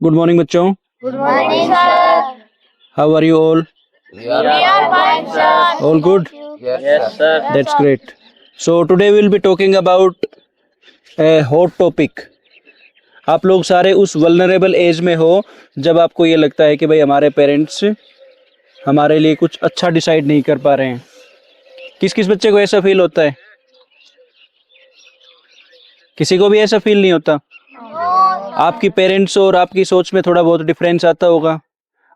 Good morning, बच्चों. Good morning, sir. How are you all? We are fine, sir. All good? Yes, sir. That's great. So today we'll be talking about a hot topic. आप लोग सारे उस vulnerable as में हो जब आपको ये लगता है कि भाई हमारे पेरेंट्स हमारे लिए कुछ अच्छा डिसाइड नहीं कर पा रहे हैं. किस किस बच्चे को ऐसा फील होता है? किसी को भी ऐसा फील नहीं होता? आपकी पेरेंट्स और आपकी सोच में थोड़ा बहुत डिफरेंस आता होगा.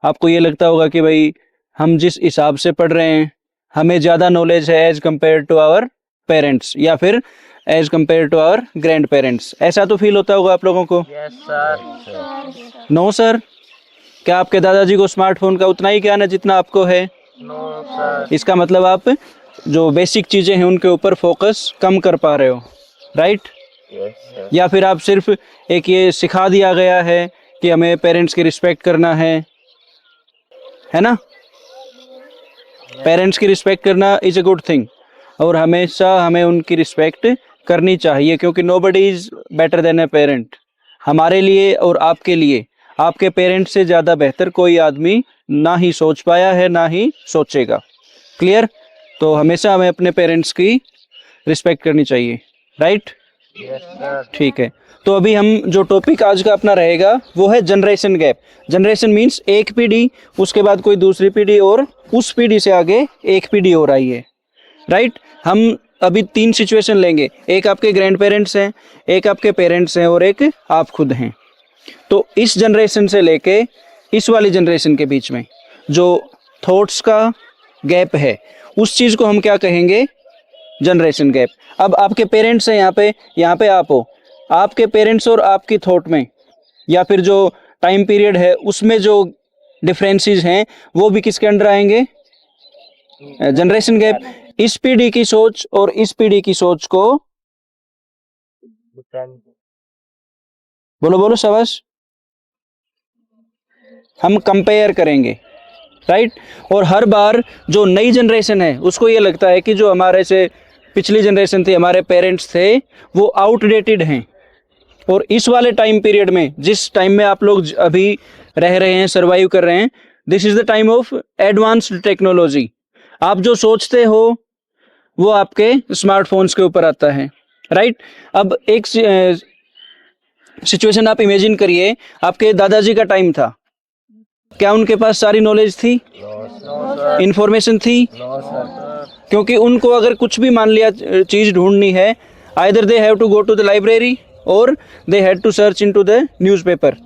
आपको ये लगता होगा कि भाई हम जिस हिसाब से पढ़ रहे हैं हमें ज़्यादा नॉलेज है as compare to our parents या फिर as compare to our grandparents. ऐसा तो फील होता होगा आप लोगों को? Yes, sir. No sir. क्या आपके दादाजी को स्मार्टफोन का उतना ही ज्ञान है जितना आपको है? No, sir. इसका मतलब आप जो बेसिक चीज़ें हैं उनके ऊपर फोकस कम कर पा रहे हो, राइट? Yes, sir. या फिर आप सिर्फ एक ये सिखा दिया गया है कि हमें पेरेंट्स की रिस्पेक्ट करना है ना? पेरेंट्स की रिस्पेक्ट करना इज़ अ गुड थिंग और हमेशा हमें उनकी रिस्पेक्ट करनी चाहिए क्योंकि nobody is better than a parent. हमारे लिए और आपके लिए आपके पेरेंट्स से ज़्यादा बेहतर कोई आदमी ना ही सोच पाया है ना ही सोचेगा. क्लियर? तो हमेशा हमें अपने पेरेंट्स की रिस्पेक्ट करनी चाहिए, राइट? Yes, sir. ठीक है. तो अभी हम जो टॉपिक आज का अपना रहेगा वो है जनरेशन गैप. जनरेशन मीन्स एक पीढ़ी, उसके बाद कोई दूसरी पीढ़ी और उस पीढ़ी से आगे एक पीढ़ी और आई है, राइट? हम अभी 3 सिचुएशन लेंगे. एक आपके ग्रैंड पेरेंट्स हैं, एक आपके पेरेंट्स हैं और एक आप खुद हैं. तो इस जनरेशन से लेके इस वाली जनरेशन के बीच में जो थॉट्स का गैप है उस चीज़ को हम क्या कहेंगे? Generation gap. अब आपके पेरेंट्स हैं यहाँ पे आप हो. आपके पेरेंट्स और आपकी थॉट में या फिर जो टाइम पीरियड है उसमें जो डिफरेंसेस हैं वो भी किसके अंडर आएंगे? Generation gap. इस पीढ़ी की सोच और इस पीढ़ी की सोच को बोलो शाबाश, हम कंपेयर करेंगे, राइट? और हर बार जो नई जनरेशन है उसको ये लगता है कि जो हमारे से पिछली जनरेशन थी, हमारे पेरेंट्स थे, वो आउटडेटेड हैं. और इस वाले टाइम पीरियड में जिस टाइम में आप लोग अभी रह रहे हैं, सर्वाइव कर रहे हैं, this is the time of advanced technology. आप जो सोचते हो वो आपके स्मार्टफोन्स के ऊपर आता है, राइट? अब एक सिचुएशन आप इमेजिन करिए, आपके दादाजी का टाइम था. क्या उनके पास सारी नॉलेज थी, इंफॉर्मेशन थी? No, sir. क्योंकि उनको अगर कुछ भी मान लिया चीज़ ढूंढनी है, either they have to go to the library or they had to search into the newspaper.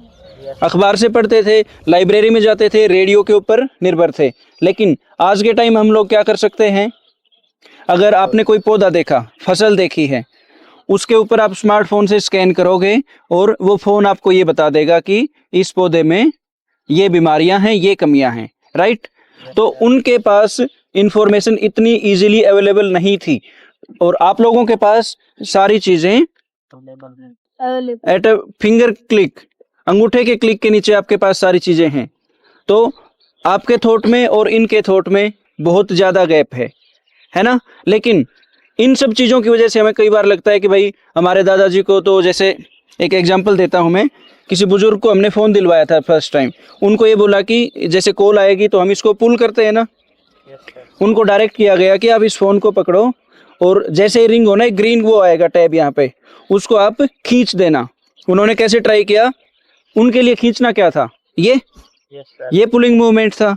अखबार से पढ़ते थे, लाइब्रेरी में जाते थे, रेडियो के ऊपर निर्भर थे. लेकिन आज के टाइम हम लोग क्या कर सकते हैं? अगर आपने कोई पौधा देखा, फसल देखी है, उसके ऊपर आप स्मार्टफोन से स्कैन करोगे और वो फ़ोन आपको ये बता देगा कि इस पौधे में ये बीमारियां हैं, ये कमियां हैं, राइट? तो उनके पास इंफॉर्मेशन इतनी इजीली अवेलेबल नहीं थी और आप लोगों के पास सारी चीज़ें एट अ फिंगर क्लिक, अंगूठे के क्लिक के नीचे आपके पास सारी चीज़ें हैं. तो आपके थॉट में और इनके थॉट में बहुत ज़्यादा गैप है ना? लेकिन इन सब चीज़ों की वजह से हमें कई बार लगता है कि भाई हमारे दादाजी को तो, जैसे एक एग्जांपल देता हूँ मैं, किसी बुजुर्ग को हमने फ़ोन दिलवाया था फर्स्ट टाइम. उनको ये बोला कि जैसे कॉल आएगी तो हम इसको पुल करते हैं ना, उनको डायरेक्ट किया गया कि आप इस फ़ोन को पकड़ो और जैसे ही रिंग होना, ग्रीन वो आएगा टैब यहाँ पे, उसको आप खींच देना. उन्होंने कैसे ट्राई किया? उनके लिए खींचना क्या था? Yes, sir. ये पुलिंग मूवमेंट था.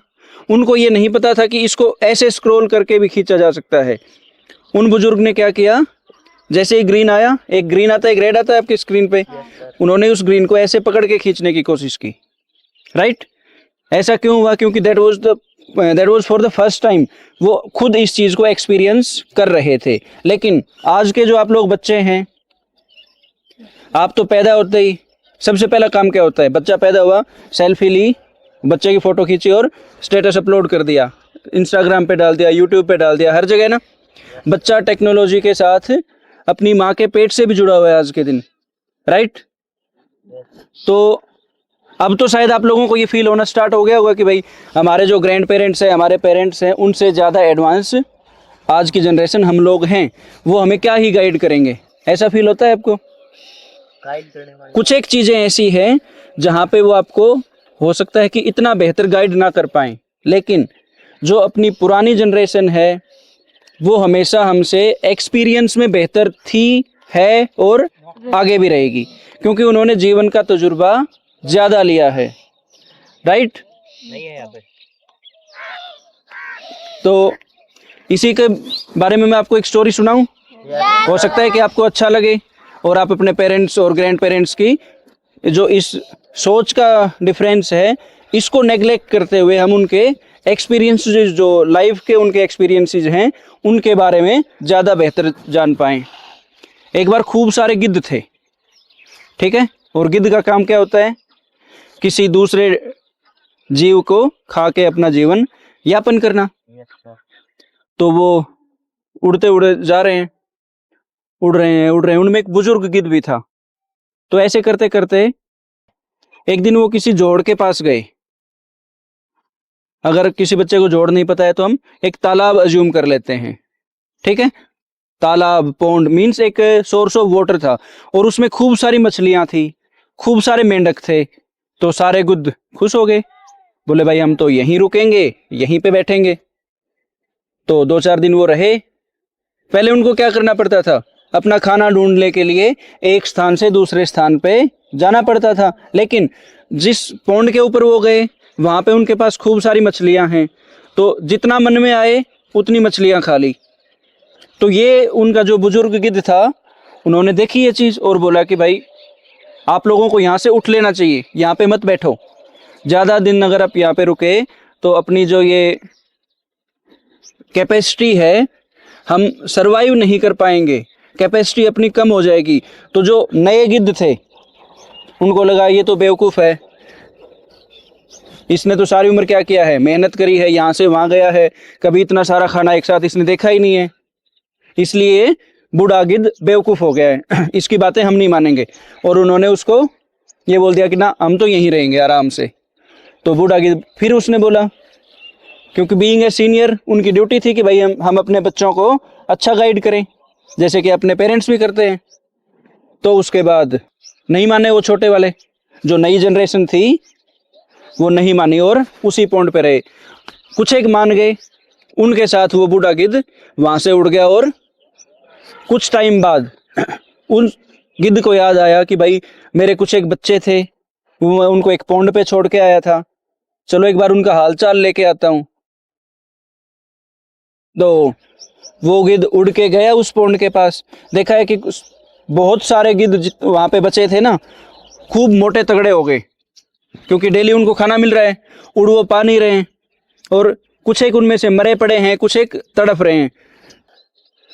उनको ये नहीं पता था कि इसको ऐसे स्क्रॉल करके भी खींचा जा सकता है. उन बुजुर्ग ने क्या किया? जैसे ही ग्रीन आया, एक ग्रीन आता है, एक रेड आता है आपकी स्क्रीन पे, उन्होंने उस ग्रीन को ऐसे पकड़ के खींचने की कोशिश की, राइट? ऐसा क्यों हुआ? क्योंकि that was for the first time. वो खुद इस चीज़ को एक्सपीरियंस कर रहे थे. लेकिन आज के जो आप लोग बच्चे हैं, आप तो पैदा होते ही सबसे पहला काम क्या होता है? बच्चा पैदा हुआ, सेल्फी ली, बच्चे की फ़ोटो खींची और स्टेटस अपलोड कर दिया, इंस्टाग्राम पे डाल दिया, यूट्यूब पे डाल दिया, हर जगह ना. बच्चा टेक्नोलॉजी के साथ अपनी माँ के पेट से भी जुड़ा हुआ है आज के दिन, राइट? तो अब तो शायद आप लोगों को ये फील होना स्टार्ट हो गया होगा कि भाई हमारे जो ग्रैंड पेरेंट्स हैं, हमारे पेरेंट्स हैं, उनसे ज़्यादा एडवांस आज की जनरेशन हम लोग हैं, वो हमें क्या ही गाइड करेंगे. ऐसा फील होता है आपको? गाइड करने वाले. कुछ एक चीज़ें ऐसी हैं जहाँ पे वो आपको हो सकता है कि इतना बेहतर गाइड ना कर पाएं, लेकिन जो अपनी पुरानी जनरेशन है वो हमेशा हमसे एक्सपीरियंस में बेहतर थी, है और आगे भी रहेगी, क्योंकि उन्होंने जीवन का तजुर्बा ज़्यादा लिया है। राइट? नहीं है यहाँ पे। तो इसी के बारे में मैं आपको एक स्टोरी सुनाऊं, हो सकता है कि आपको अच्छा लगे और आप अपने पेरेंट्स और ग्रैंड पेरेंट्स की जो इस सोच का डिफरेंस है इसको नेग्लेक्ट करते हुए हम उनके एक्सपीरियंसेस, जो लाइफ के उनके एक्सपीरियंसेस हैं, उनके बारे में ज़्यादा बेहतर जान पाएँ। एक बार खूब सारे गिद्ध थे, ठीक है, और गिद्ध का काम क्या होता है? किसी दूसरे जीव को खा के अपना जीवन यापन करना। Yes sir. तो वो उड़ते उड़े जा रहे हैं, उड़ रहे हैं, उनमें एक बुजुर्ग गिद्ध भी था। तो ऐसे करते करते एक दिन वो किसी जोड़ के पास गए। अगर किसी बच्चे को जोड़ नहीं पता है तो हम एक तालाब अज्यूम कर लेते हैं, ठीक है। तालाब, पौंड मीन्स एक सोर्स ऑफ वाटर था और उसमें खूब सारी मछलियां थी, खूब सारे मेंढक थे। तो सारे गिद्ध खुश हो गए, बोले भाई हम तो यहीं रुकेंगे, यहीं पे बैठेंगे। तो 2-4 दिन वो रहे। पहले उनको क्या करना पड़ता था? अपना खाना ढूंढने के लिए एक स्थान से दूसरे स्थान पे जाना पड़ता था, लेकिन जिस पौंड के ऊपर वो गए वहाँ पे उनके पास खूब सारी मछलियाँ हैं, तो जितना मन में आए उतनी मछलियाँ खा ली। तो ये उनका जो बुजुर्ग गिद्ध था, उन्होंने देखी ये चीज़ और बोला कि भाई आप लोगों को यहाँ से उठ लेना चाहिए, यहाँ पे मत बैठो। ज़्यादा दिन अगर आप यहाँ पे रुके तो अपनी जो ये कैपेसिटी है हम सरवाइव नहीं कर पाएंगे, कैपेसिटी अपनी कम हो जाएगी। तो जो नए गिद्ध थे उनको लगा ये तो बेवकूफ़ है, इसने तो सारी उम्र क्या किया है, मेहनत करी है, यहाँ से वहाँ गया है, कभी इतना सारा खाना एक साथ इसने देखा ही नहीं है, इसलिए बूढ़ा गिद्ध बेवकूफ़ हो गया है, इसकी बातें हम नहीं मानेंगे। और उन्होंने उसको ये बोल दिया कि ना हम तो यहीं रहेंगे आराम से। तो बूढ़ा गिद्ध फिर उसने बोला, क्योंकि बीइंग ए सीनियर उनकी ड्यूटी थी कि भाई हम अपने बच्चों को अच्छा गाइड करें, जैसे कि अपने पेरेंट्स भी करते हैं। तो उसके बाद नहीं माने वो छोटे वाले, जो नई जनरेशन थी वो नहीं मानी और उसी पॉइंट पे रहे। कुछ एक मान गए, उनके साथ वो बूढ़ा गिद्ध वहाँ से उड़ गया। और कुछ टाइम बाद उन गिद्ध को याद आया कि भाई मेरे कुछ एक बच्चे थे, वो उनको एक पॉन्ड पे छोड़ के आया था, चलो एक बार उनका हालचाल लेके आता हूँ। तो वो गिद्ध उड़ के गया उस पॉन्ड के पास, देखा है कि बहुत सारे गिद्ध वहाँ पे बचे थे ना, खूब मोटे तगड़े हो गए, क्योंकि डेली उनको खाना मिल रहा है, उड़ वो पा नहीं रहे हैं, और कुछ एक उनमें से मरे पड़े हैं, कुछ एक तड़फ रहे हैं।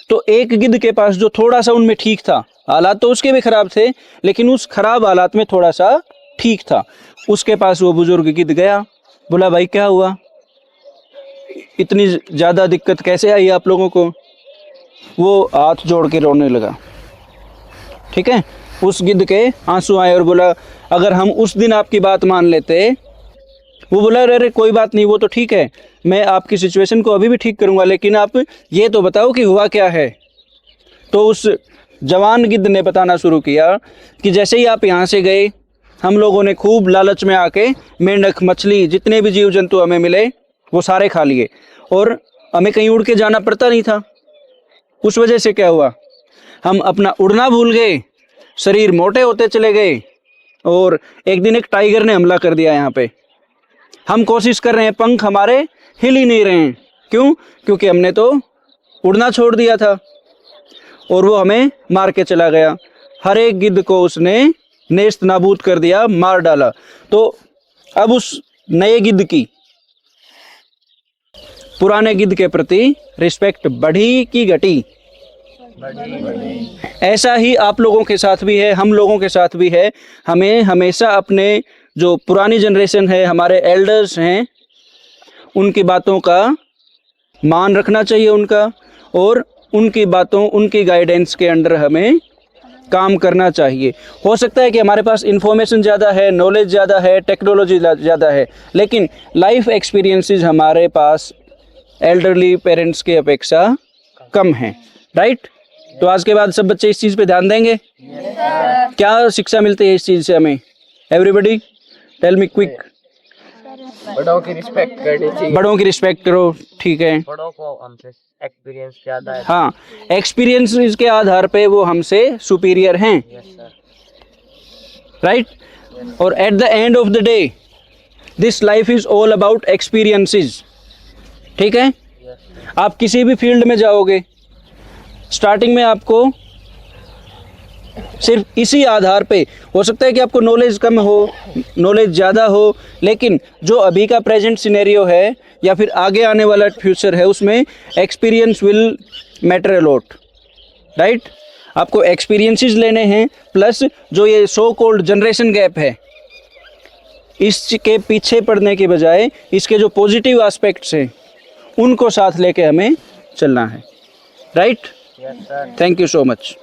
तो एक गिद्ध के पास जो थोड़ा सा उनमें ठीक था, हालात तो उसके भी खराब थे, लेकिन उस खराब हालात में थोड़ा सा ठीक था, उसके पास वो बुजुर्ग गिद्ध गया। बोला भाई क्या हुआ, इतनी ज़्यादा दिक्कत कैसे आई आप लोगों को? वो हाथ जोड़ के रोने लगा, ठीक है। उस गिद्ध के आंसू आए और बोला अगर हम उस दिन आपकी बात मान लेते। वो बोला अरे कोई बात नहीं, वो तो ठीक है, मैं आपकी सिचुएशन को अभी भी ठीक करूंगा, लेकिन आप ये तो बताओ कि हुआ क्या है। तो उस जवान गिद्ध ने बताना शुरू किया कि जैसे ही आप यहाँ से गए, हम लोगों ने खूब लालच में आके मेंढक, मछली, जितने भी जीव जंतु हमें मिले वो सारे खा लिए, और हमें कहीं उड़ के जाना पड़ता नहीं था। उस वजह से क्या हुआ, हम अपना उड़ना भूल गए, शरीर मोटे होते चले गए, और एक दिन एक टाइगर ने हमला कर दिया यहाँ पे। हम कोशिश कर रहे हैं, पंख हमारे हिल ही नहीं रहे हैं, क्यों? क्योंकि हमने तो उड़ना छोड़ दिया था, और वो हमें मार के चला गया। हर एक गिद्ध को उसने नेस्त नाबूद कर दिया, मार डाला। तो अब उस नए गिद्ध की पुराने गिद्ध के प्रति रिस्पेक्ट बढ़ी कि घटी? ऐसा ही आप लोगों के साथ भी है, हम लोगों के साथ भी है। हमें हमेशा अपने जो पुरानी जनरेशन है, हमारे एल्डर्स हैं, उनकी बातों का मान रखना चाहिए उनका, और उनकी बातों, उनकी गाइडेंस के अंडर हमें काम करना चाहिए। हो सकता है कि हमारे पास इंफॉर्मेशन ज़्यादा है, नॉलेज ज़्यादा है, टेक्नोलॉजी ज़्यादा है, लेकिन लाइफ एक्सपीरियंसेस हमारे पास एल्डरली पेरेंट्स की अपेक्षा कम हैं, राइट? तो आज के बाद सब बच्चे इस चीज़ पे ध्यान देंगे। क्या शिक्षा मिलती है इस चीज़ से हमें? Everybody tell me quick. बड़ों की रिस्पेक्ट करनी चाहिए। बड़ों की रिस्पेक्ट करो, ठीक है। बड़ों को हमसे एक्सपीरियंस ज्यादा है। हाँ, एक्सपीरियंस के आधार पे वो हमसे सुपीरियर हैं, यस सर। राइट। और at the end of the day this life is all about experiences, ठीक है। यस आप किसी भी फील्ड में जाओगे, स्टार्टिंग में आपको सिर्फ इसी आधार पे, हो सकता है कि आपको नॉलेज कम हो, नॉलेज ज़्यादा हो, लेकिन जो अभी का प्रेजेंट सिनेरियो है या फिर आगे आने वाला फ्यूचर है, उसमें experience will matter a lot, right. आपको एक्सपीरियंसेस लेने हैं, प्लस जो ये सो कॉल्ड जनरेशन गैप है, इसके पीछे पड़ने के बजाय इसके जो पॉजिटिव एस्पेक्ट्स हैं उनको साथ लेके हमें चलना है, right. Yes sir. Thank you so much.